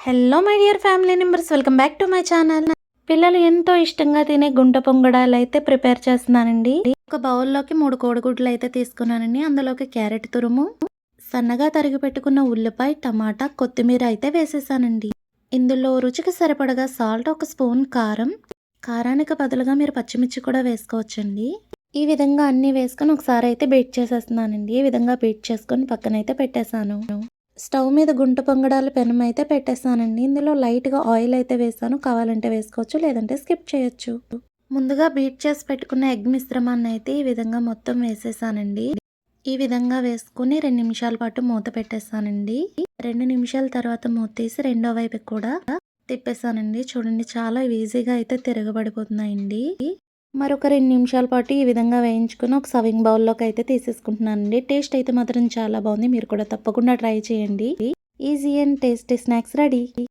Hello my dear family members, welcome back to my channel. పిల్లలు ఎంతో ఇష్టంగా తినే గుంట పొంగడాలు అయితే ప్రిపేర్ చేస్తున్నానండి. ఒక బౌల్లోకి 3 కోడిగుడ్లు అయితే తీసుకున్నానండి. అందులోకి క్యారెట్ తురుము, సన్నగా తరిగి పెట్టుకున్న ఉల్లిపాయ, టమాటా, కొత్తిమీర అయితే వేసేసానండి. ఇందులో రుచికి సరిపడగా సాల్ట్, 1 స్పూన్ కారం, కారానికి బదులుగా మీరు పచ్చిమిర్చి కూడా వేసుకోవచ్చండి. ఈ విధంగా అన్నీ వేసుకొని ఒకసారి అయితే బీట్ చేసేస్తున్నానండి. ఈ విధంగా బీట్ చేసుకొని పక్కనైతే పెట్టేశాను. స్టవ్ మీద గుంట పొంగడాలు పెనం అయితే పెట్టేసానండి. ఇందులో లైట్గా ఆయిల్ అయితే వేసాను. కావాలంటే వేసుకోవచ్చు, లేదంటే స్కిప్ చేయొచ్చు. ముందుగా బీట్ చేసి పెట్టుకున్న ఎగ్ మిశ్రమాన్ని అయితే ఈ విధంగా మొత్తం వేసేసానండి. ఈ విధంగా వేసుకుని 2 నిమిషాల పాటు మూత పెట్టేసానండి. 2 నిమిషాల తర్వాత మూత తీసి రెండో వైపు కూడా తిప్పేసానండి. చూడండి, చాలా ఈజీగా అయితే తిరగబడిపోతున్నాయండి. మరొక 2 నిమిషాల పాటు ఈ విధంగా వేయించుకొని ఒక సర్వింగ్ బౌల్లోకి అయితే తీసేసుకుంటున్నానండి. టేస్ట్ అయితే మాత్రం చాలా బాగుంది. మీరు కూడా తప్పకుండా ట్రై చేయండి. Easy and tasty snacks ready.